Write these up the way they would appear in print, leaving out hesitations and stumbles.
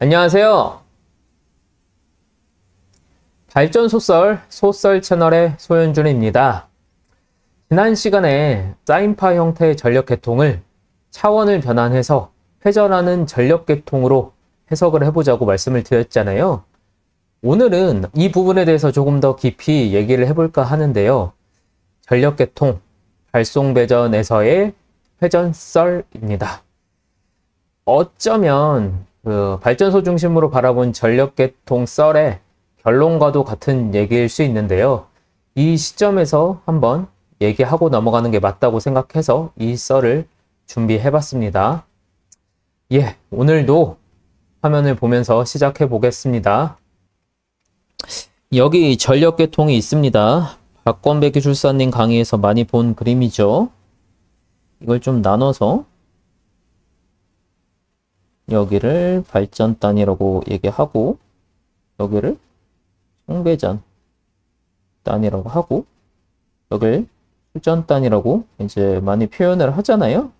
안녕하세요. 소설 채널의 소현준입니다. 지난 시간에 사인파 형태의 전력계통을 차원을 변환해서 회전하는 전력계통으로 해석을 해보자고 말씀을 드렸잖아요. 오늘은 이 부분에 대해서 조금 더 깊이 얘기를 해볼까 하는데요. 전력계통, 발송배전에서의 회전썰입니다. 어쩌면 발전소 중심으로 바라본 전력계통 썰의 결론과도 같은 얘기일 수 있는데요. 이 시점에서 한번 얘기하고 넘어가는 게 맞다고 생각해서 이 썰을 준비해봤습니다. 오늘도 화면을 보면서 시작해 보겠습니다. 여기 전력계통이 있습니다. 박건배 기술사님 강의에서 많이 본 그림이죠. 이걸 좀 나눠서 여기를 발전 단위라고 얘기하고 여기를 송배전 단위라고 하고 여기를 수전 단위라고 이제 많이 표현을 하잖아요.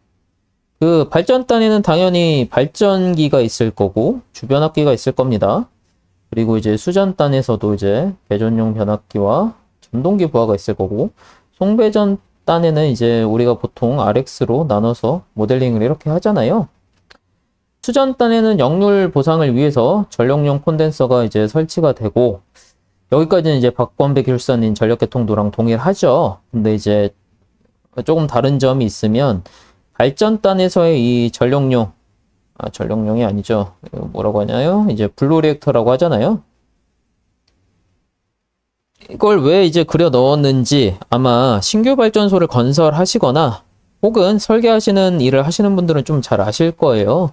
그 발전 단위는 당연히 발전기가 있을 거고 주변압기가 있을 겁니다. 그리고 이제 수전 단에서도 이제 배전용 변압기와 전동기 부하가 있을 거고, 송배전 단에는 이제 우리가 보통 RX로 나눠서 모델링을 이렇게 하잖아요. 수전 단에는 역률 보상을 위해서 전력용 콘덴서가 이제 설치가 되고, 여기까지는 이제 박건배 기술사님 전력계통도랑 동일하죠. 근데 이제 조금 다른 점이 있으면 발전 단에서의 이 전력용이 아니죠. 뭐라고 하냐요? 이제 블루 리액터라고 하잖아요. 이걸 왜 이제 그려 넣었는지 아마 신규 발전소를 건설하시거나 혹은 설계하시는 일을 하시는 분들은 좀 잘 아실 거예요.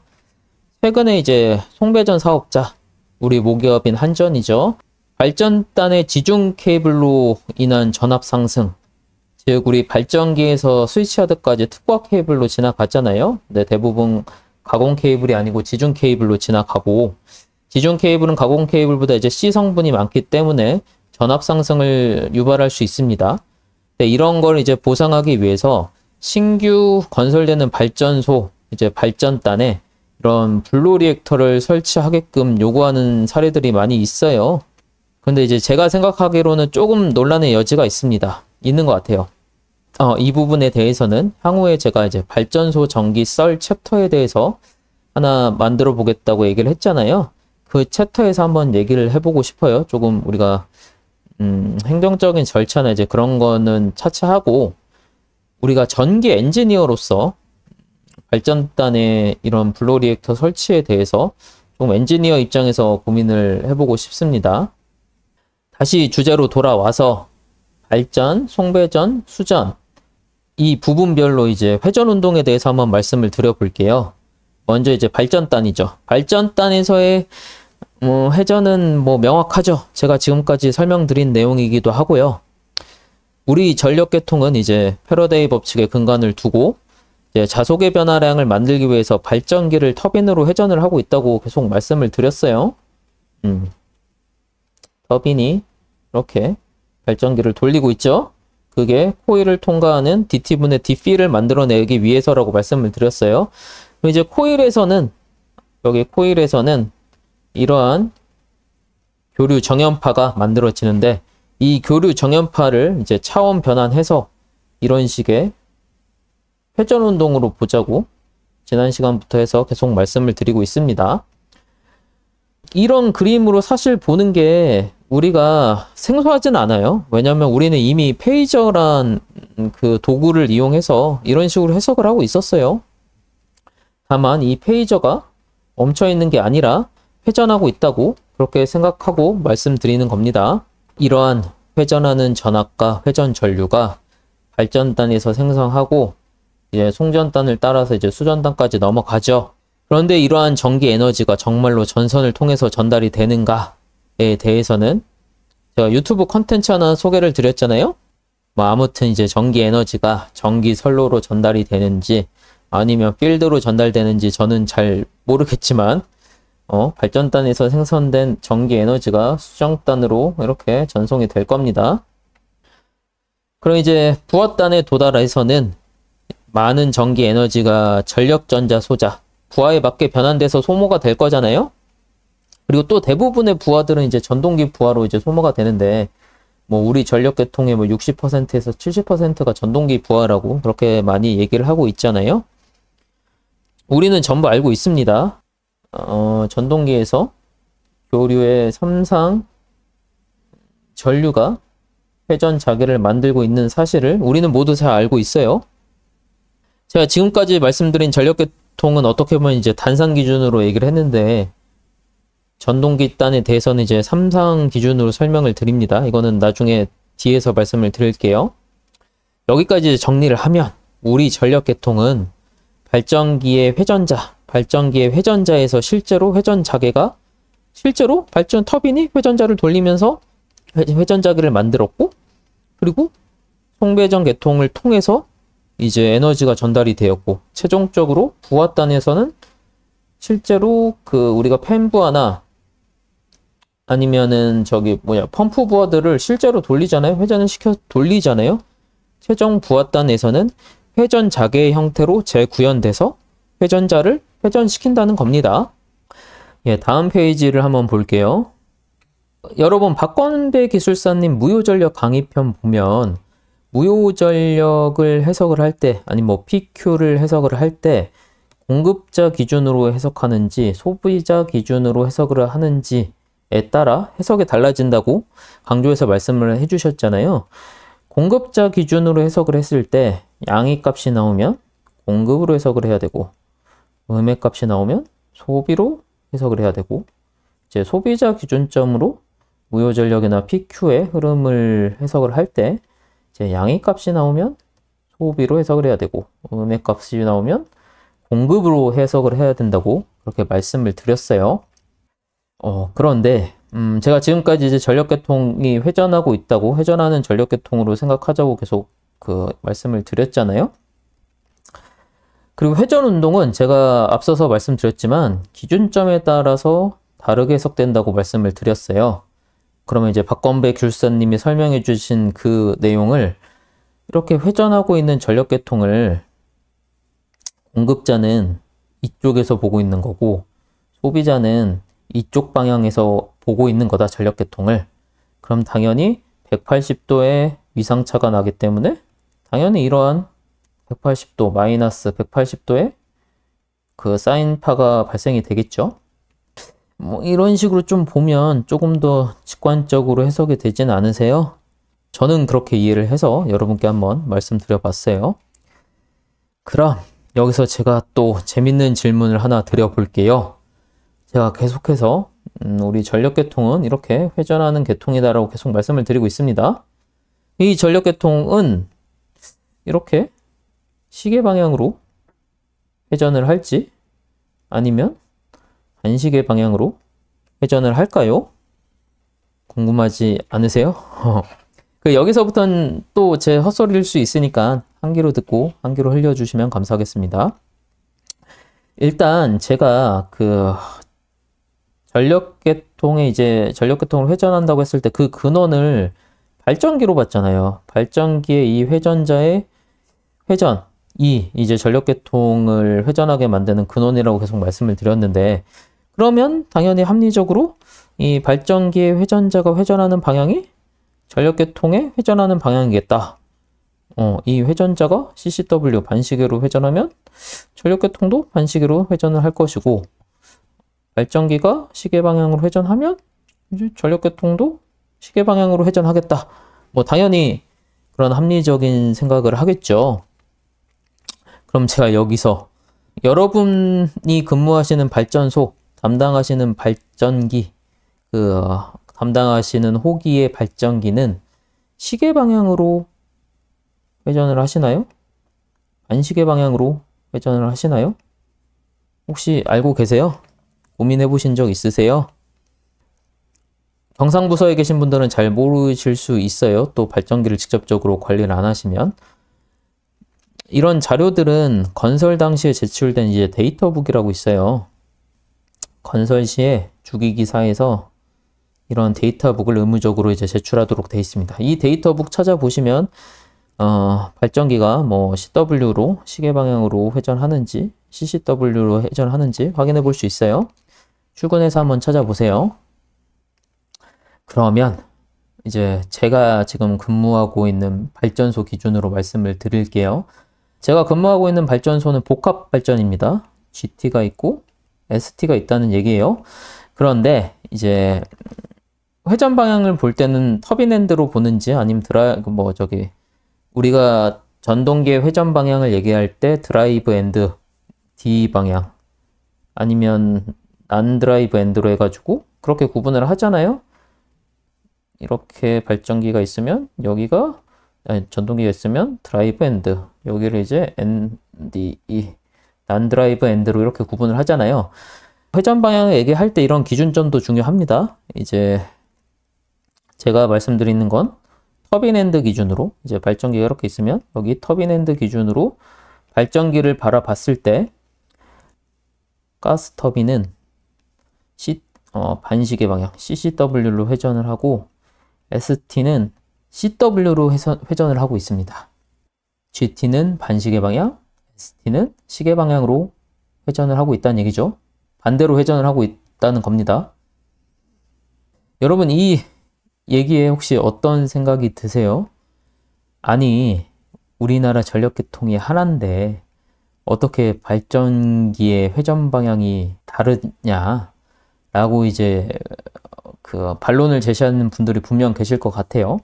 최근에 이제 송배전 사업자, 우리 모기업인 한전이죠. 발전단의 지중 케이블로 인한 전압 상승, 즉 우리 발전기에서 스위치하드까지 특화 케이블로 지나갔잖아요. 근데 대부분 가공 케이블이 아니고 지중 케이블로 지나가고, 지중 케이블은 가공 케이블보다 이제 C 성분이 많기 때문에 전압 상승을 유발할 수 있습니다. 이런 걸 이제 보상하기 위해서 신규 건설되는 발전소, 이제 발전단에 이런 블루 리액터를 설치하게끔 요구하는 사례들이 많이 있어요. 근데 이제 제가 생각하기로는 조금 논란의 여지가 있는 것 같아요. 이 부분에 대해서는 향후에 제가 이제 발전소 전기 썰 챕터에 대해서 하나 만들어 보겠다고 얘기를 했잖아요. 그 챕터에서 한번 얘기를 해보고 싶어요. 조금 우리가 행정적인 절차나 이제 그런 거는 차치하고, 우리가 전기 엔지니어로서 발전단의 이런 블루 리액터 설치에 대해서 좀 엔지니어 입장에서 고민을 해보고 싶습니다. 다시 주제로 돌아와서 발전, 송배전, 수전, 이 부분별로 이제 회전 운동에 대해서 한번 말씀을 드려볼게요. 먼저 이제 발전단이죠. 발전단에서의 회전은 명확하죠. 제가 지금까지 설명드린 내용이기도 하고요. 우리 전력계통은 이제 패러데이 법칙에 근간을 두고 이제 자속의 변화량을 만들기 위해서 발전기를 터빈으로 회전을 하고 있다고 계속 말씀을 드렸어요. 터빈이 이렇게 발전기를 돌리고 있죠. 그게 코일을 통과하는 DT분의 DP를 만들어내기 위해서라고 말씀을 드렸어요. 이제 여기 코일에서는 이러한 교류 정연파가 만들어지는데, 이 교류 정연파를 이제 차원 변환해서 이런 식의 회전 운동으로 보자고 지난 시간부터 해서 계속 말씀을 드리고 있습니다. 이런 그림으로 사실 보는 게 우리가 생소하진 않아요. 왜냐하면 우리는 이미 페이저란 그 도구를 이용해서 이런 식으로 해석을 하고 있었어요. 다만 이 페이저가 멈춰 있는 게 아니라 회전하고 있다고 그렇게 생각하고 말씀드리는 겁니다. 이러한 회전하는 전압과 회전 전류가 발전단에서 생성하고 이제 송전단을 따라서 이제 수전단까지 넘어가죠. 그런데 이러한 전기 에너지가 정말로 전선을 통해서 전달이 되는가에 대해서는 제가 유튜브 컨텐츠 하나 소개를 드렸잖아요. 아무튼 이제 전기 에너지가 전기 선로로 전달이 되는지 아니면 필드로 전달되는지 저는 잘 모르겠지만 발전단에서 생성된 전기 에너지가 수정단으로 이렇게 전송이 될 겁니다. 그럼 이제 부하단에 도달해서는 많은 전기 에너지가 전력전자 소자, 부하에 맞게 변환돼서 소모가 될 거잖아요. 그리고 또 대부분의 부하들은 이제 전동기 부하로 이제 소모가 되는데, 뭐 우리 전력계통의 뭐 60%에서 70%가 전동기 부하라고 그렇게 많이 얘기를 하고 있잖아요. 우리는 전부 알고 있습니다. 전동기에서 교류의 3상 전류가 회전 자개를 만들고 있는 사실을 우리는 모두 잘 알고 있어요. 제가 지금까지 말씀드린 전력계통은 어떻게 보면 이제 단상 기준으로 얘기를 했는데, 전동기 단에 대해서는 이제 3상 기준으로 설명을 드립니다. 이거는 나중에 뒤에서 말씀을 드릴게요. 여기까지 정리를 하면 우리 전력계통은 발전기의 회전자에서 실제로 회전 자개가 실제로 발전 터빈이 회전자를 돌리면서 회전자개를 만들었고, 그리고 송배전 계통을 통해서 이제 에너지가 전달이 되었고, 최종적으로 부하단에서는 실제로 그 우리가 팬 부하나 아니면은 펌프 부하들을 실제로 돌리잖아요. 회전을 시켜 돌리잖아요. 최종 부하단에서는 회전 자개의 형태로 재구현돼서 회전자를 회전시킨다는 겁니다. 예, 다음 페이지를 한번 볼게요. 여러분, 박건배 기술사님 무효전력 강의편 보면 무효전력을 해석을 할 때, 아니 뭐 PQ를 해석을 할 때 공급자 기준으로 해석하는지 소비자 기준으로 해석을 하는지에 따라 해석이 달라진다고 강조해서 말씀을 해주셨잖아요. 공급자 기준으로 해석을 했을 때 양의 값이 나오면 공급으로 해석을 해야 되고, 음의 값이 나오면 소비로 해석을 해야 되고, 이제 소비자 기준점으로 무효전력이나 PQ의 흐름을 해석을 할 때 이제 양의 값이 나오면 소비로 해석을 해야 되고, 음의 값이 나오면 공급으로 해석을 해야 된다고 그렇게 말씀을 드렸어요. 그런데 제가 지금까지 이제 전력계통이 회전하고 있다고, 회전하는 전력계통으로 생각하자고 계속 그 말씀을 드렸잖아요. 그리고 회전 운동은 제가 앞서서 말씀드렸지만 기준점에 따라서 다르게 해석된다고 말씀을 드렸어요. 그러면 이제 박건배 교수님이 설명해 주신 그 내용을 이렇게 회전하고 있는 전력계통을 공급자는 이쪽에서 보고 있는 거고, 소비자는 이쪽 방향에서 보고 있는 거다, 전력계통을. 그럼 당연히 180도의 위상차가 나기 때문에 당연히 이러한 180도, 마이너스 180도의 그 사인파가 발생이 되겠죠. 뭐 이런 식으로 좀 보면 조금 더 직관적으로 해석이 되진 않으세요? 저는 그렇게 이해를 해서 여러분께 한번 말씀드려 봤어요. 그럼 여기서 제가 또 재밌는 질문을 하나 드려볼게요. 제가 계속해서 우리 전력계통은 이렇게 회전하는 계통이다라고 계속 말씀을 드리고 있습니다. 이 전력계통은 이렇게 시계 방향으로 회전을 할지 아니면 반시계 방향으로 회전을 할까요? 궁금하지 않으세요? 여기서부터는 또 제 헛소리일 수 있으니까 한 귀로 듣고 한 귀로 흘려주시면 감사하겠습니다. 일단 제가 그 전력계통에 이제 전력계통을 회전한다고 했을 때 그 근원을 발전기로 봤잖아요. 발전기의 이 회전자의 회전, 이제 전력계통을 회전하게 만드는 근원이라고 계속 말씀을 드렸는데, 그러면 당연히 합리적으로 이 발전기의 회전자가 회전하는 방향이 전력계통의 회전하는 방향이겠다. 이 회전자가 CCW 반시계로 회전하면 전력계통도 반시계로 회전을 할 것이고, 발전기가 시계 방향으로 회전하면 이제 전력계통도 시계 방향으로 회전하겠다. 뭐 당연히 그런 합리적인 생각을 하겠죠. 그럼 제가 여기서 여러분이 근무하시는 발전소, 담당하시는 발전기, 담당하시는 호기의 발전기는 시계 방향으로 회전을 하시나요? 반시계 방향으로 회전을 하시나요? 혹시 알고 계세요? 고민해 보신 적 있으세요? 경상부서에 계신 분들은 잘 모르실 수 있어요. 또 발전기를 직접적으로 관리를 안 하시면. 이런 자료들은 건설 당시에 제출된 이제 데이터북이라고 있어요. 건설 시에 주기기사에서 이런 데이터북을 의무적으로 이제 제출하도록 되어 있습니다. 이 데이터북 찾아보시면 발전기가 뭐 CW로 시계 방향으로 회전하는지 CCW로 회전하는지 확인해 볼 수 있어요. 출근해서 한번 찾아보세요. 그러면 이제 제가 지금 근무하고 있는 발전소 기준으로 말씀을 드릴게요. 제가 근무하고 있는 발전소는 복합 발전입니다. GT가 있고 ST가 있다는 얘기예요. 그런데 이제 회전 방향을 볼 때는 터빈엔드로 보는지 아니면 우리가 전동기의 회전 방향을 얘기할 때 드라이브 엔드 D 방향 아니면 난 드라이브 엔드로 해가지고 그렇게 구분을 하잖아요. 이렇게 발전기가 있으면 여기가 전동기가 있으면 드라이브 엔드, 여기를 이제 NDE 난 드라이브 엔드로 이렇게 구분을 하잖아요. 회전 방향을 얘기할 때 이런 기준점도 중요합니다. 이제 제가 말씀드리는 건 터빈 엔드 기준으로 이제 발전기가 이렇게 있으면 여기 터빈 엔드 기준으로 발전기를 바라봤을 때 가스 터빈은 반시계 방향 CCW로 회전을 하고 ST는 CW로 회전을 하고 있습니다. GT는 반시계 방향, ST는 시계 방향으로 회전을 하고 있다는 얘기죠. 반대로 회전을 하고 있다는 겁니다. 여러분 이 얘기에 혹시 어떤 생각이 드세요? 아니, 우리나라 전력계통이 하나인데 어떻게 발전기의 회전 방향이 다르냐? 라고 이제 그 반론을 제시하는 분들이 분명 계실 것 같아요.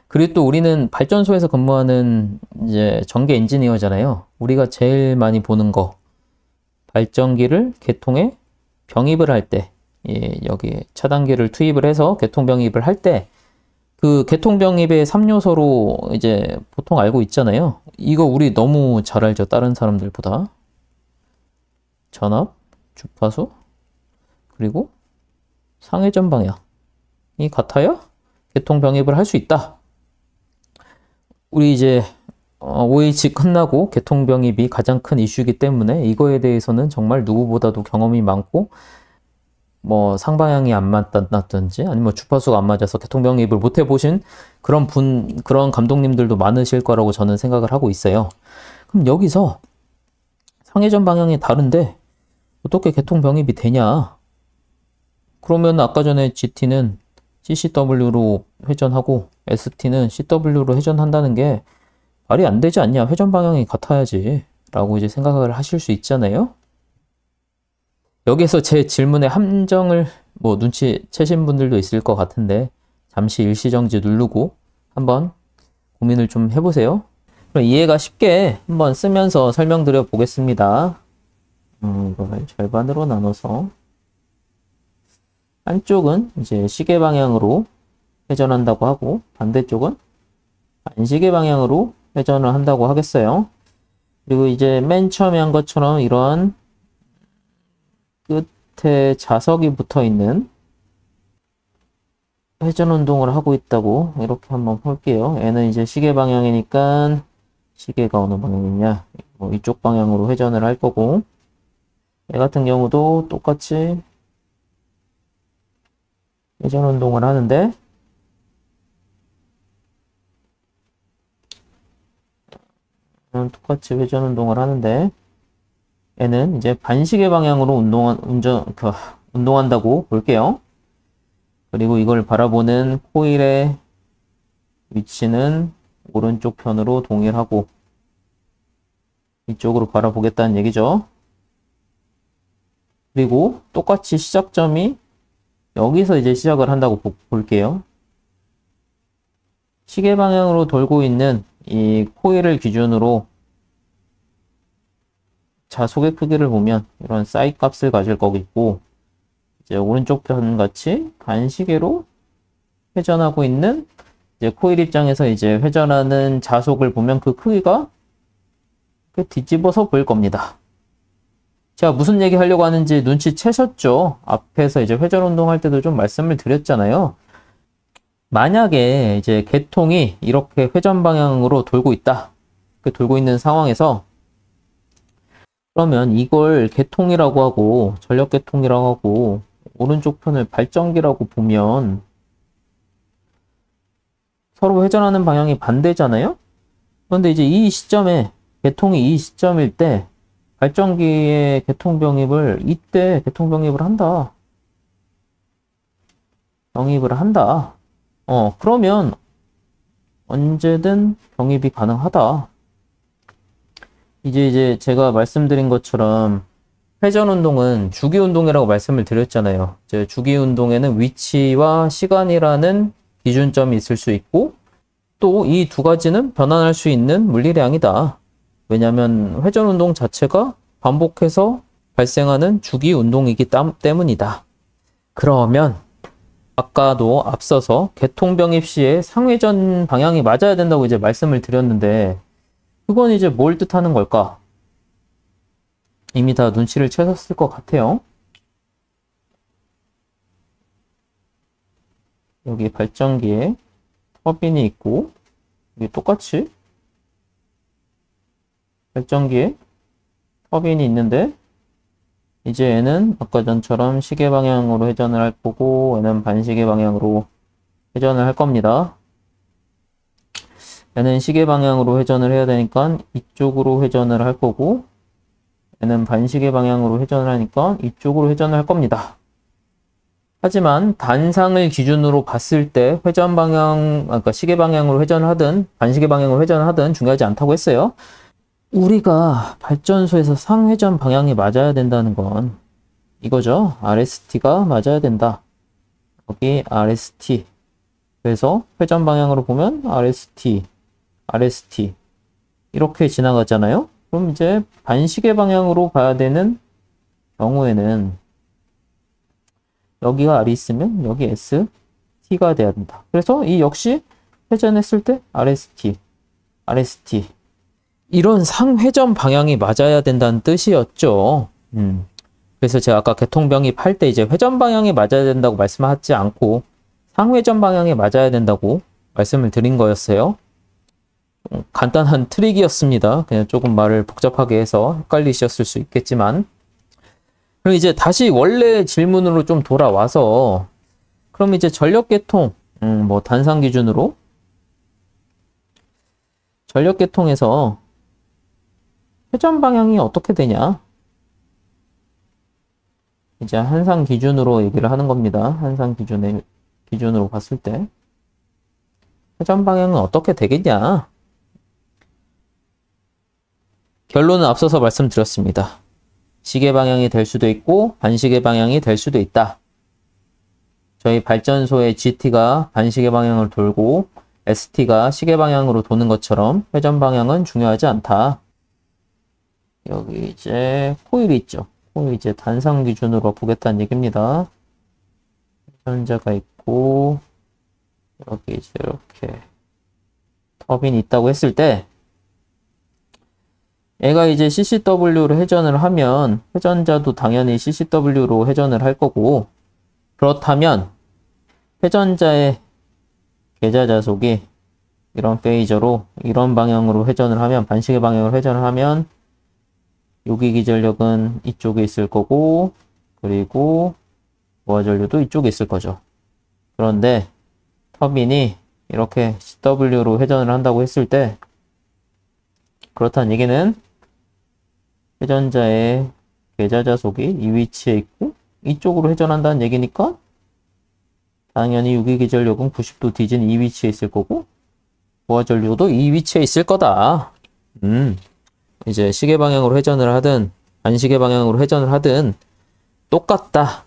그리고 또 우리는 발전소에서 근무하는 이제 전기 엔지니어잖아요. 우리가 제일 많이 보는 거, 발전기를 계통에 병입을 할 때, 여기 차단기를 투입을 해서 계통 병입을 할 때, 그 계통 병입의 3요소로 이제 보통 알고 있잖아요. 이거 우리 너무 잘 알죠. 다른 사람들보다. 전압, 주파수, 그리고 상회전 방향이 같아야 계통 병입을 할 수 있다. 우리 이제 OH 끝나고 계통 병입이 가장 큰 이슈이기 때문에 이거에 대해서는 정말 누구보다도 경험이 많고 뭐 상방향이 안 맞았든지 아니면 주파수가 안 맞아서 계통 병입을 못 해보신 그런 감독님들도 많으실 거라고 저는 생각을 하고 있어요. 그럼 여기서 상회전 방향이 다른데 어떻게 계통 병입이 되냐? 그러면 아까 전에 GT는 CCW로 회전하고 ST는 CW로 회전한다는 게 말이 안 되지 않냐? 회전 방향이 같아야지 라고 이제 생각을 하실 수 있잖아요. 여기서 제 질문에 함정을 눈치채신 분들도 있을 것 같은데 잠시 일시정지 누르고 한번 고민을 좀 해보세요. 그럼 이해가 쉽게 한번 쓰면서 설명드려 보겠습니다. 이걸 절반으로 나눠서 한쪽은 이제 시계 방향으로 회전한다고 하고 반대쪽은 반시계 방향으로 회전을 한다고 하겠어요. 그리고 이제 맨 처음에 한 것처럼 이런 끝에 자석이 붙어 있는 회전 운동을 하고 있다고 이렇게 한번 볼게요. 얘는 이제 시계 방향이니까 시계가 어느 방향이냐? 이쪽 방향으로 회전을 할 거고 얘 같은 경우도 똑같이 회전 운동을 하는데 똑같이 회전 운동을 하는데 얘는 이제 반시계 방향으로 운동한다고 볼게요. 그리고 이걸 바라보는 코일의 위치는 오른쪽 편으로 동일하고 이쪽으로 바라보겠다는 얘기죠. 그리고 똑같이 시작점이 여기서 이제 시작을 한다고 볼게요. 시계 방향으로 돌고 있는 이 코일을 기준으로 자속의 크기를 보면 이런 사이 값을 가질 거고 이제 오른쪽 편 같이 반시계로 회전하고 있는 이제 코일 입장에서 이제 회전하는 자속을 보면 그 크기가 뒤집어서 보일 겁니다. 제가 무슨 얘기 하려고 하는지 눈치채셨죠? 앞에서 이제 회전 운동할 때도 좀 말씀을 드렸잖아요. 만약에 이제 계통이 이렇게 회전 방향으로 돌고 있다. 돌고 있는 상황에서 그러면 이걸 계통이라고 하고 전력 계통이라고 하고 오른쪽 편을 발전기라고 보면 서로 회전하는 방향이 반대잖아요. 그런데 이제 이 시점에 계통이 이 시점일 때 발전기의 개통병입을 이때 개통병입을 한다. 병입을 한다. 그러면 언제든 병입이 가능하다. 이제 제가 말씀드린 것처럼 회전운동은 주기운동이라고 말씀을 드렸잖아요. 이제 주기운동에는 위치와 시간이라는 기준점이 있을 수 있고 또 이 두 가지는 변환할 수 있는 물리량이다. 왜냐하면 회전운동 자체가 반복해서 발생하는 주기운동이기 때문이다. 그러면 아까도 앞서서 개통병입 시에 상회전 방향이 맞아야 된다고 이제 말씀을 드렸는데 그건 이제 뭘 뜻하는 걸까? 이미 다 눈치를 채셨을 것 같아요. 여기 발전기에 터빈이 있고 여기 똑같이 발전기에 터빈이 있는데 이제 얘는 아까 전처럼 시계 방향으로 회전을 할 거고 얘는 반시계 방향으로 회전을 할 겁니다. 얘는 시계 방향으로 회전을 해야 되니까 이쪽으로 회전을 할 거고 얘는 반시계 방향으로 회전을 하니까 이쪽으로 회전을 할 겁니다. 하지만 단상을 기준으로 봤을 때 회전 방향, 그러니까 시계 방향으로 회전을 하든 반시계 방향으로 회전을 하든 중요하지 않다고 했어요. 우리가 발전소에서 상회전 방향이 맞아야 된다는 건 이거죠. RST가 맞아야 된다. 여기 RST. 그래서 회전 방향으로 보면 RST, RST 이렇게 지나갔잖아요. 그럼 이제 반시계 방향으로 가야 되는 경우에는 여기가 R이 있으면 여기 ST가 돼야 된다. 그래서 이 역시 회전했을 때 RST, RST 이런 상회전 방향이 맞아야 된다는 뜻이었죠. 그래서 제가 아까 개통병입 할 때 이제 회전 방향이 맞아야 된다고 말씀하지 않고 상회전 방향이 맞아야 된다고 말씀을 드린 거였어요. 간단한 트릭이었습니다. 그냥 조금 말을 복잡하게 해서 헷갈리셨을 수 있겠지만 그럼 이제 다시 원래 질문으로 좀 돌아와서 그럼 이제 전력계통 뭐 단상 기준으로 전력계통에서 회전 방향이 어떻게 되냐 이제 한상 기준으로 얘기를 하는 겁니다. 한상 기준으로 봤을 때 회전 방향은 어떻게 되겠냐 결론은 앞서서 말씀드렸습니다. 시계 방향이 될 수도 있고 반시계 방향이 될 수도 있다. 저희 발전소의 GT가 반시계 방향을 돌고 ST가 시계 방향으로 도는 것처럼 회전 방향은 중요하지 않다. 여기 이제 코일이 있죠. 코일 이제 단상 기준으로 보겠다는 얘기입니다. 회전자가 있고 여기 이제 이렇게 터빈이 있다고 했을 때 얘가 이제 CCW로 회전을 하면 회전자도 당연히 CCW로 회전을 할 거고 그렇다면 회전자의 계좌 자속이 이런 페이저로 이런 방향으로 회전을 하면 반시계 방향으로 회전을 하면 여기 기전력은 이쪽에 있을 거고 그리고 부하전류도 이쪽에 있을 거죠. 그런데 터빈이 이렇게 CW로 회전을 한다고 했을 때 그렇다는 얘기는 회전자의 계좌 자속이 이 위치에 있고 이쪽으로 회전한다는 얘기니까 당연히 유기기전력은 90도 뒤진 이 위치에 있을 거고 부하전류도 이 위치에 있을 거다. 이제 시계 방향으로 회전을 하든 반시계 방향으로 회전을 하든 똑같다.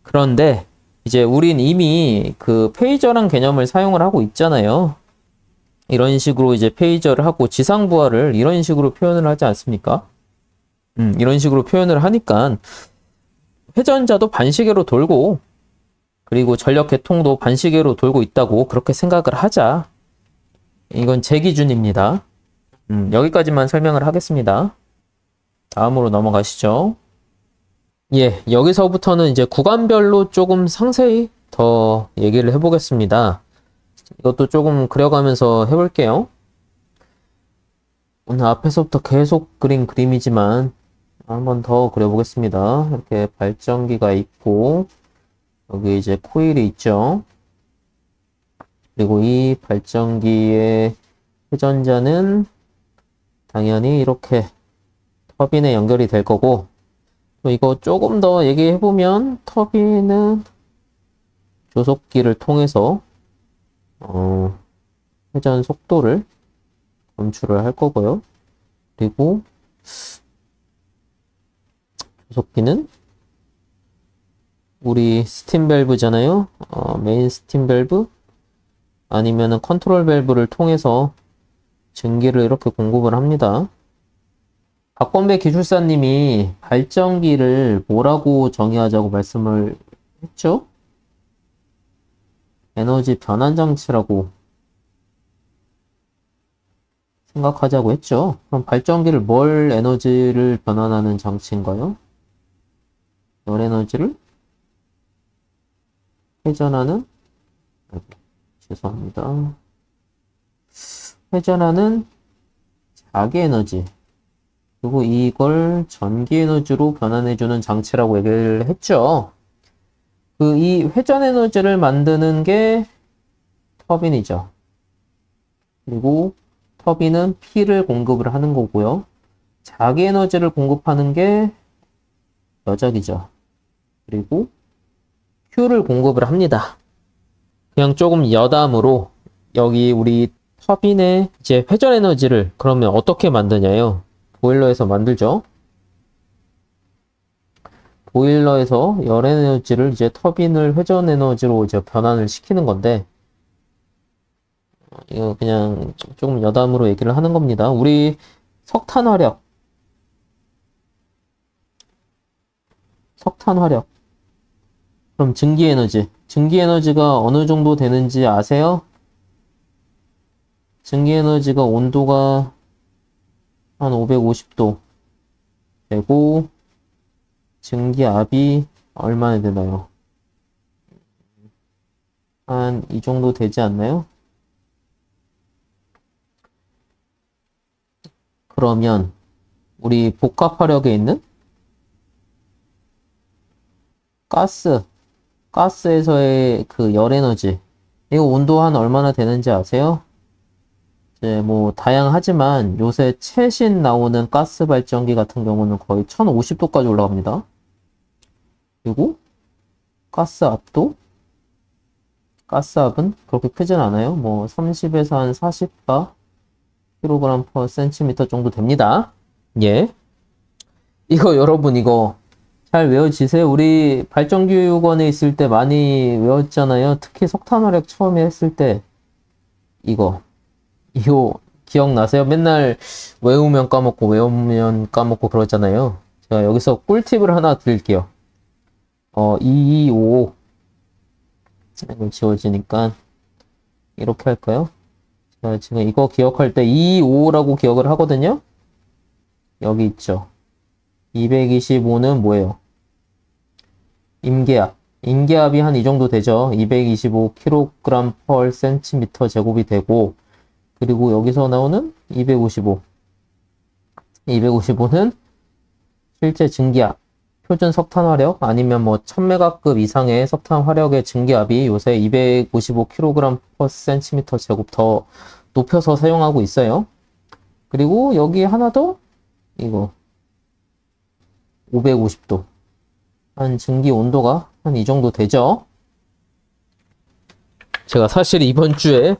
그런데 이제 우린 이미 그 페이저란 개념을 사용을 하고 있잖아요. 이런 식으로 이제 페이저를 하고 지상부하를 이런 식으로 표현을 하지 않습니까? 이런 식으로 표현을 하니까 회전자도 반시계로 돌고 그리고 전력 계통도 반시계로 돌고 있다고 그렇게 생각을 하자. 이건 제 기준입니다. 여기까지만 설명을 하겠습니다. 다음으로 넘어가시죠. 예, 여기서부터는 이제 구간별로 조금 상세히 더 얘기를 해보겠습니다. 이것도 조금 그려가면서 해볼게요. 오늘 앞에서부터 계속 그린 그림이지만 한 번 더 그려보겠습니다. 이렇게 발전기가 있고 여기 이제 코일이 있죠. 그리고 이 발전기의 회전자는 당연히 이렇게 터빈에 연결이 될 거고, 또 이거 조금 더 얘기해보면 터빈은 조속기를 통해서 회전 속도를 검출을 할 거고요. 그리고 조속기는 우리 스팀 밸브잖아요. 메인 스팀 밸브 아니면은 컨트롤 밸브를 통해서 증기를 이렇게 공급을 합니다. 박범배 기술사님이 발전기를 뭐라고 정의하자고 말씀을 했죠? 에너지 변환 장치라고 생각하자고 했죠. 그럼 발전기를 뭘 에너지를 변환하는 장치인가요? 열 에너지를 회전하는, 죄송합니다. 회전하는 자기 에너지. 그리고 이걸 전기 에너지로 변환해주는 장치라고 얘기를 했죠. 이 회전 에너지를 만드는 게 터빈이죠. 그리고 터빈은 P를 공급을 하는 거고요. 자기 에너지를 공급하는 게 여작이죠. 그리고 Q를 공급을 합니다. 그냥 조금 여담으로 여기 우리 터빈의 이제 회전 에너지를 그러면 어떻게 만드냐요? 보일러에서 만들죠. 보일러에서 열 에너지를 이제 터빈을 회전 에너지로 이제 변환을 시키는 건데, 이거 그냥 조금 여담으로 얘기를 하는 겁니다. 우리 석탄 화력. 그럼 증기 에너지. 증기 에너지가 어느 정도 되는지 아세요? 증기 에너지가 온도가 한 550도 되고, 증기압이 얼마나 되나요? 한 이 정도 되지 않나요? 그러면 우리 복합화력에 있는 가스에서의 그 열 에너지, 이거 온도 한 얼마나 되는지 아세요? 이제 뭐 다양하지만 요새 최신 나오는 가스 발전기 같은 경우는 거의 1050도까지 올라갑니다. 그리고 가스압은 그렇게 크진 않아요. 뭐 30에서 한 40바 kg per cm 정도 됩니다. 예. 이거 여러분 이거 잘 외워지세요. 우리 발전교육원에 있을 때 많이 외웠잖아요. 특히 석탄화력 처음에 했을 때 이거 기억나세요? 맨날 외우면 까먹고 그러잖아요. 제가 여기서 꿀팁을 하나 드릴게요. 225 이거 지워지니까 이렇게 할까요? 자, 지금 이거 기억할 때 225라고 기억을 하거든요. 여기 있죠. 225는 뭐예요? 임계압이 한 이 정도 되죠. 225kg per cm 제곱이 되고, 그리고 여기서 나오는 255는 실제 증기압, 표준 석탄 화력 아니면 뭐 1000메가급 이상의 석탄 화력의 증기압이 요새 255kg per cm 제곱 더 높여서 사용하고 있어요. 그리고 여기 하나 더 이거 550도 한 증기 온도가 한 이 정도 되죠. 제가 사실 이번 주에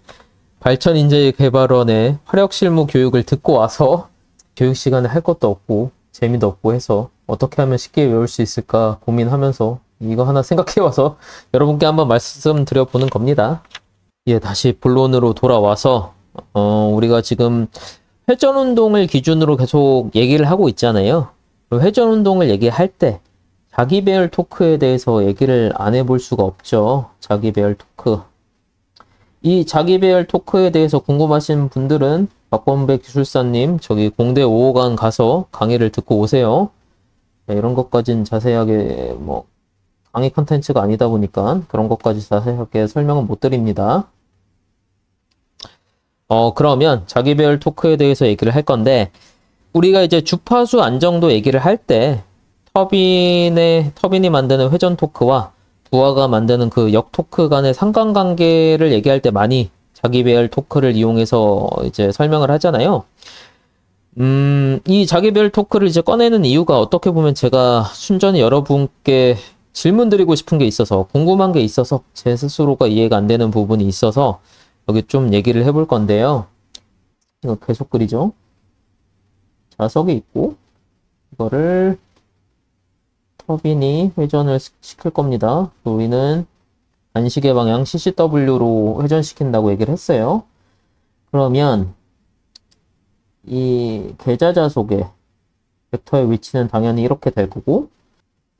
발전인재개발원의 화력 실무 교육을 듣고 와서 교육 시간에 할 것도 없고 재미도 없고 해서 어떻게 하면 쉽게 외울 수 있을까 고민하면서 이거 하나 생각해와서 여러분께 한번 말씀드려보는 겁니다. 예, 다시 본론으로 돌아와서 우리가 지금 회전운동을 기준으로 계속 얘기를 하고 있잖아요. 회전운동을 얘기할 때 자기 배열 토크에 대해서 얘기를 안 해볼 수가 없죠. 자기 배열 토크. 이 자기 배열 토크에 대해서 궁금하신 분들은 박범배 기술사님 저기 공대 5호관 가서 강의를 듣고 오세요. 네, 이런 것까진 자세하게 뭐 강의 컨텐츠가 아니다 보니까 그런 것까지 자세하게 설명은 못 드립니다. 그러면 자기 배열 토크에 대해서 얘기를 할 건데, 우리가 이제 주파수 안정도 얘기를 할 때 터빈이 만드는 회전 토크와 부하가 만드는 그 역 토크 간의 상관관계를 얘기할 때 많이 자기 배열 토크를 이용해서 이제 설명을 하잖아요. 이 자기별 토크를 이제 꺼내는 이유가 어떻게 보면 제가 순전히 여러분께 질문 드리고 싶은 게 있어서, 궁금한 게 있어서, 제 스스로가 이해가 안 되는 부분이 있어서 여기 좀 얘기를 해볼 건데요. 이거 계속 그리죠. 자석이 있고, 이거를 터빈이 회전을 시킬 겁니다. 우리는 안시계 방향 CCW로 회전시킨다고 얘기를 했어요. 그러면 이 계좌자속의 벡터의 위치는 당연히 이렇게 될 거고,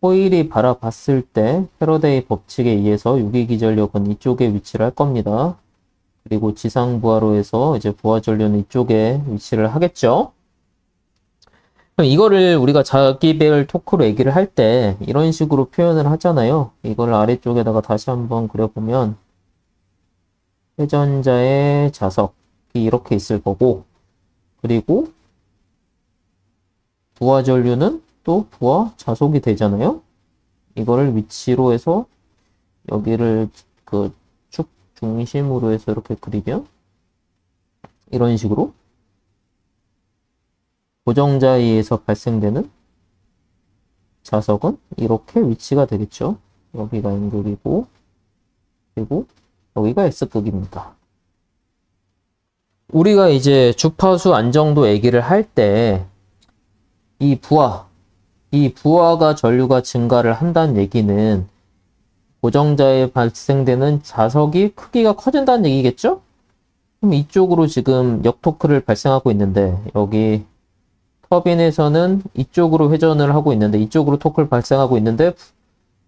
호일이 바라봤을 때 패러데이 법칙에 의해서 유기기전력은 이쪽에 위치를 할 겁니다. 그리고 지상부하로 해서 이제 부하전류는 이쪽에 위치를 하겠죠. 그럼 이거를 우리가 자기별 토크로 얘기를 할 때 이런 식으로 표현을 하잖아요. 이걸 아래쪽에다가 다시 한번 그려보면 회전자의 자석이 이렇게 있을 거고, 그리고 부하 전류는 또 부하 자속이 되잖아요. 이거를 위치로 해서 여기를 그 축 중심으로 해서 이렇게 그리면 이런 식으로 고정자에 의해서 발생되는 자석은 이렇게 위치가 되겠죠. 여기가 N극이고, 그리고 여기가 S극입니다. 우리가 이제 주파수 안정도 얘기를 할 때 이 부하가 전류가 증가를 한다는 얘기는 고정자에 발생되는 자석이 크기가 커진다는 얘기겠죠? 그럼 이쪽으로 지금 역토크를 발생하고 있는데, 여기 터빈에서는 이쪽으로 회전을 하고 있는데, 이쪽으로 토크를 발생하고 있는데,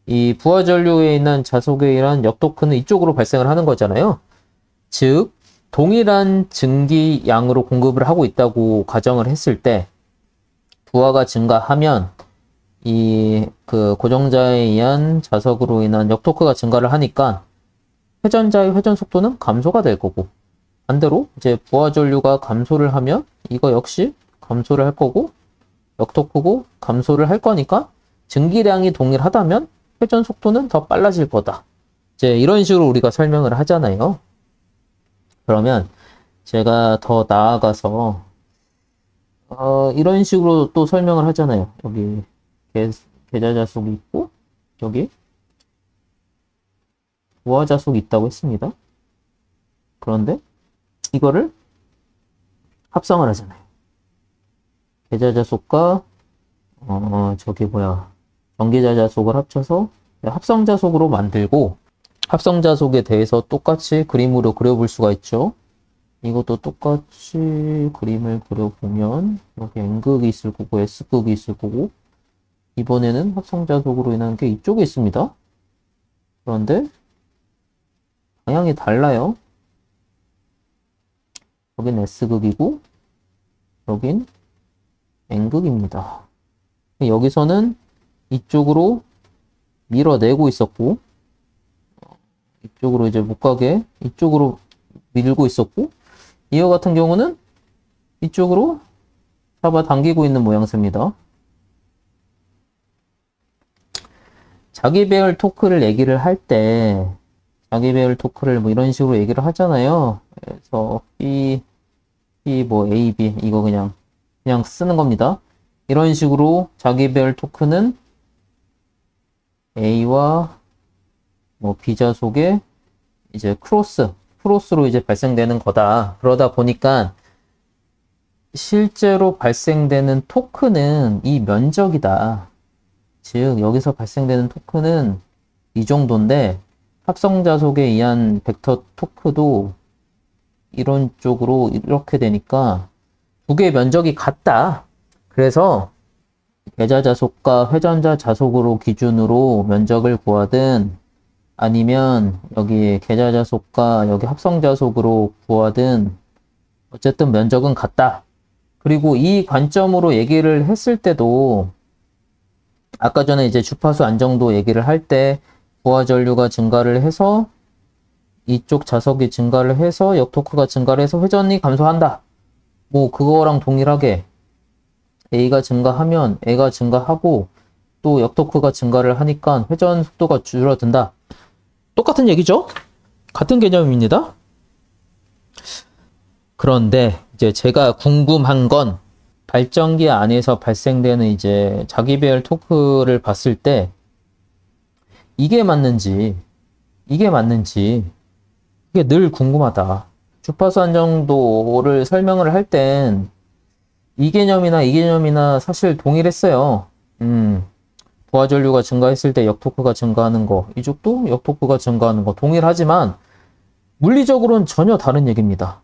이 부하 전류에 있는 자석에 의한 역토크는 이쪽으로 발생을 하는 거잖아요. 즉, 동일한 증기 양으로 공급을 하고 있다고 가정을 했을 때, 부하가 증가하면 이 그 고정자에 의한 자석으로 인한 역토크가 증가를 하니까 회전자의 회전 속도는 감소가 될 거고, 반대로 이제 부하 전류가 감소를 하면 이거 역시 감소를 할 거고, 역토크고 감소를 할 거니까 증기량이 동일하다면 회전 속도는 더 빨라질 거다. 이제 이런 식으로 우리가 설명을 하잖아요. 그러면 제가 더 나아가서 이런 식으로 또 설명을 하잖아요. 여기 계좌자속이 있고, 여기 부하자속이 있다고 했습니다. 그런데 이거를 합성을 하잖아요. 계좌자속과 전기자자속을 합쳐서 합성자속으로 만들고, 합성자속에 대해서 똑같이 그림으로 그려볼 수가 있죠. 이것도 똑같이 그림을 그려보면 여기 N극이 있을 거고 S극이 있을 거고, 이번에는 합성자속으로 인한 게 이쪽에 있습니다. 그런데 방향이 달라요. 여긴 S극이고 여긴 N극입니다. 여기서는 이쪽으로 밀어내고 있었고, 이쪽으로 이제 못 가게 이쪽으로 밀고 있었고, 이와 같은 경우는 이쪽으로 잡아당기고 있는 모양새입니다. 자기배열 토크를 얘기를 할 때 자기배열 토크를 뭐 이런 식으로 얘기를 하잖아요. 그래서 B 뭐 A, B 이거 그냥 쓰는 겁니다. 이런 식으로 자기배열 토크는 A와 뭐 B 자속에 이제 크로스로 이제 발생되는 거다. 그러다 보니까 실제로 발생되는 토크는 이 면적이다. 즉 여기서 발생되는 토크는 이 정도인데, 합성자속에 의한 벡터 토크도 이런 쪽으로 이렇게 되니까 두 개의 면적이 같다. 그래서 계좌자속과 회전자 자속으로 기준으로 면적을 구하든, 아니면 여기 계좌자속과 여기 합성자속으로 구하든 어쨌든 면적은 같다. 그리고 이 관점으로 얘기를 했을 때도 아까 전에 이제 주파수 안정도 얘기를 할 때 부하 전류가 증가를 해서 이쪽 자석이 증가를 해서 역토크가 증가를 해서 회전이 감소한다. 뭐 그거랑 동일하게 A가 증가하면 A가 증가하고 또 역토크가 증가를 하니까 회전 속도가 줄어든다. 똑같은 얘기죠? 같은 개념입니다. 그런데 이제 제가 궁금한 건 발전기 안에서 발생되는 이제 자기 배열 토크를 봤을 때 이게 맞는지 이게 늘 궁금하다. 주파수 안정도를 설명을 할 땐 이 개념이나 사실 동일했어요. 부하 전류가 증가했을 때 역토크가 증가하는 거, 이쪽도 역토크가 증가하는 거 동일하지만 물리적으로는 전혀 다른 얘기입니다.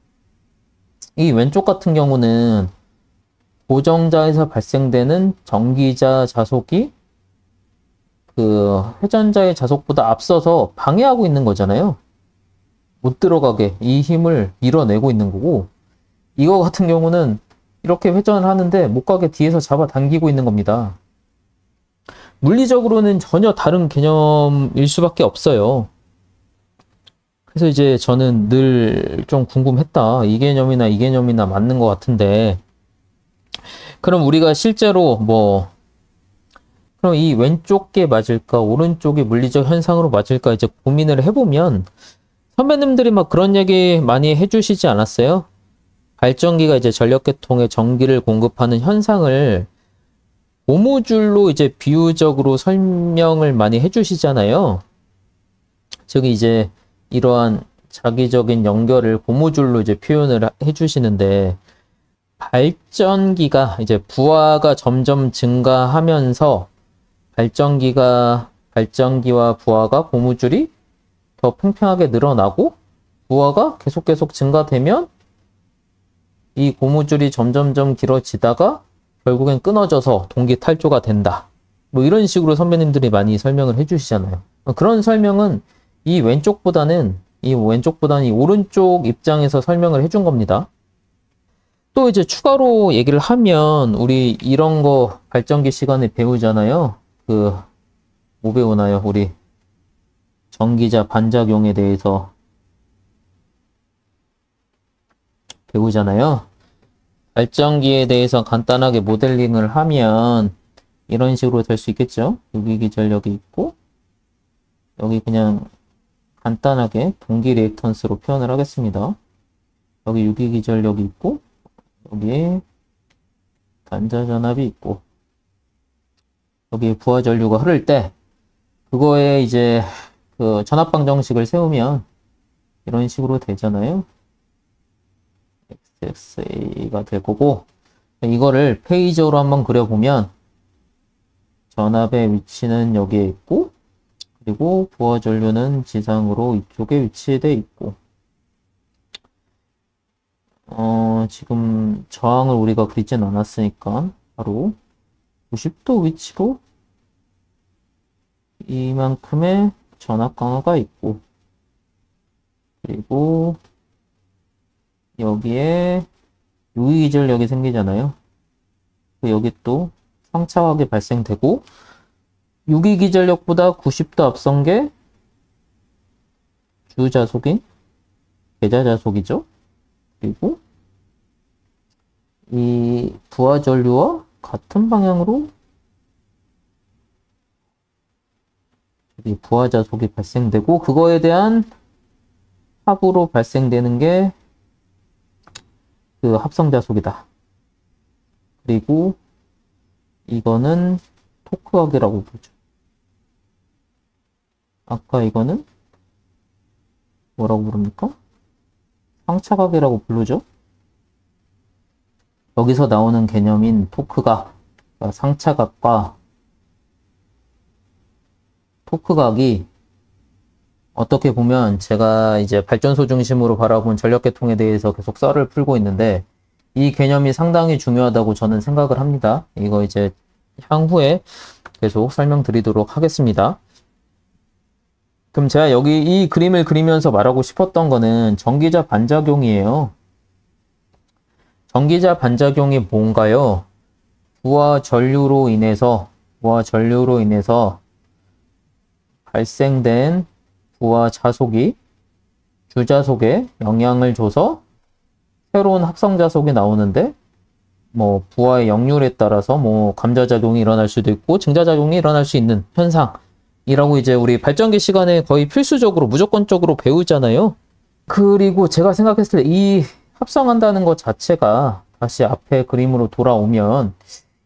이 왼쪽 같은 경우는 고정자에서 발생되는 전기자 자속이 그 회전자의 자속보다 앞서서 방해하고 있는 거잖아요. 못 들어가게 이 힘을 밀어내고 있는 거고, 이거 같은 경우는 이렇게 회전을 하는데 못 가게 뒤에서 잡아당기고 있는 겁니다. 물리적으로는 전혀 다른 개념일 수밖에 없어요. 그래서 이제 저는 늘 좀 궁금했다. 이 개념이나 맞는 것 같은데, 그럼 우리가 실제로 그럼 이 왼쪽 게 맞을까, 오른쪽이 물리적 현상으로 맞을까 이제 고민을 해보면, 선배님들이 막 그런 얘기 많이 해주시지 않았어요? 발전기가 이제 전력계통에 전기를 공급하는 현상을 고무줄로 이제 비유적으로 설명을 많이 해주시잖아요. 즉 이제 이러한 자기적인 연결을 고무줄로 이제 표현을 해주시는데, 발전기가 이제 부하가 점점 증가하면서 발전기와 부하가 고무줄이 더 팽팽하게 늘어나고 부하가 계속 증가되면 이 고무줄이 점점점 길어지다가 결국엔 끊어져서 동기 탈조가 된다. 이런 식으로 선배님들이 많이 설명을 해주시잖아요. 그런 설명은 이 왼쪽보다는 이 오른쪽 입장에서 설명을 해준 겁니다. 또 이제 추가로 얘기를 하면 우리 이런 거 발전기 시간에 배우잖아요. 뭐 배우나요? 우리 전기자 반작용에 대해서 배우잖아요. 발전기에 대해서 간단하게 모델링을 하면 이런 식으로 될 수 있겠죠. 유기기전력이 있고, 여기 그냥 간단하게 동기 리액턴스로 표현을 하겠습니다. 여기 유기기전력이 있고, 여기에 단자전압이 있고, 여기에 부하전류가 흐를 때 그거에 이제 그 전압방정식을 세우면 이런 식으로 되잖아요. XXA가 될 거고, 이거를 페이저로 한번 그려보면 전압의 위치는 여기에 있고, 그리고 부하전류는 지상으로 이쪽에 위치되어 있고, 지금 저항을 우리가 그리진 않았으니까 바로 90도 위치로 이만큼의 전압 강화가 있고, 그리고 여기에 유기기전력이 생기잖아요. 여기 또 상차각이 발생되고, 유기기전력보다 90도 앞선 게 주자속인 계자자속이죠. 그리고 이 부하전류와 같은 방향으로 여기 부하자속이 발생되고, 그거에 대한 합으로 발생되는 게 그 합성자속이다. 그리고 이거는 토크각이라고 부르죠. 아까 이거는 뭐라고 부릅니까? 상차각이라고 부르죠. 여기서 나오는 개념인 토크각, 그러니까 상차각과 토크각이 어떻게 보면 제가 이제 발전소 중심으로 바라본 전력계통에 대해서 계속 썰을 풀고 있는데, 이 개념이 상당히 중요하다고 저는 생각을 합니다. 이거 이제 향후에 계속 설명드리도록 하겠습니다. 그럼 제가 여기 이 그림을 그리면서 말하고 싶었던 거는 전기자 반작용이에요. 전기자 반작용이 뭔가요? 부하 전류로 인해서 발생된 부하 자속이 주자속에 영향을 줘서 새로운 합성자속이 나오는데, 부하의 역률에 따라서 감자작용이 일어날 수도 있고 증자작용이 일어날 수 있는 현상이라고 이제 우리 발전기 시간에 거의 필수적으로 무조건적으로 배우잖아요. 그리고 제가 생각했을 때 이 합성한다는 것 자체가 다시 앞에 그림으로 돌아오면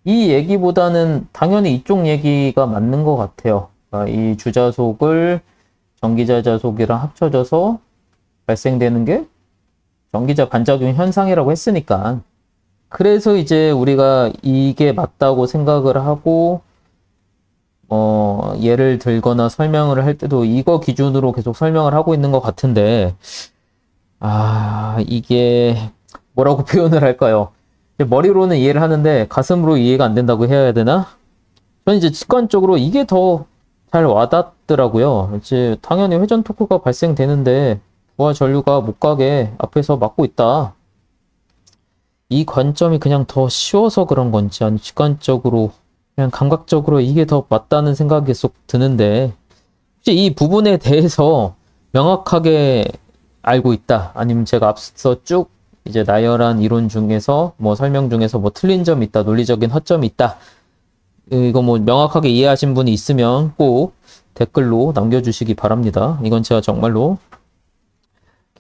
이 얘기보다는 당연히 이쪽 얘기가 맞는 것 같아요. 그러니까 이 주자속을 전기자 자속이랑 합쳐져서 발생되는 게 전기자 반작용 현상이라고 했으니까. 그래서 이제 우리가 이게 맞다고 생각을 하고 예를 들거나 설명을 할 때도 이거 기준으로 계속 설명을 하고 있는 것 같은데, 이게 뭐라고 표현을 할까요? 머리로는 이해를 하는데 가슴으로 이해가 안 된다고 해야 되나? 저는 이제 직관적으로 이게 더 잘 와닿더라고요. 이제 당연히 회전 토크가 발생되는데 부하 전류가 못 가게 앞에서 막고 있다. 이 관점이 그냥 더 쉬워서 그런 건지 아니면 직관적으로 그냥 감각적으로 이게 더 맞다는 생각이 계속 드는데, 혹시 이 부분에 대해서 명확하게 알고 있다, 아니면 제가 앞서 쭉 이제 나열한 이론 중에서 뭐 설명 중에서 뭐 틀린 점이 있다, 논리적인 허점이 있다, 이거 뭐 명확하게 이해하신 분이 있으면 꼭 댓글로 남겨주시기 바랍니다. 이건 제가 정말로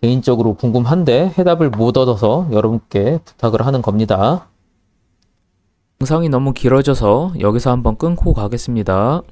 개인적으로 궁금한데 해답을 못 얻어서 여러분께 부탁을 하는 겁니다. 영상이 너무 길어져서 여기서 한번 끊고 가겠습니다.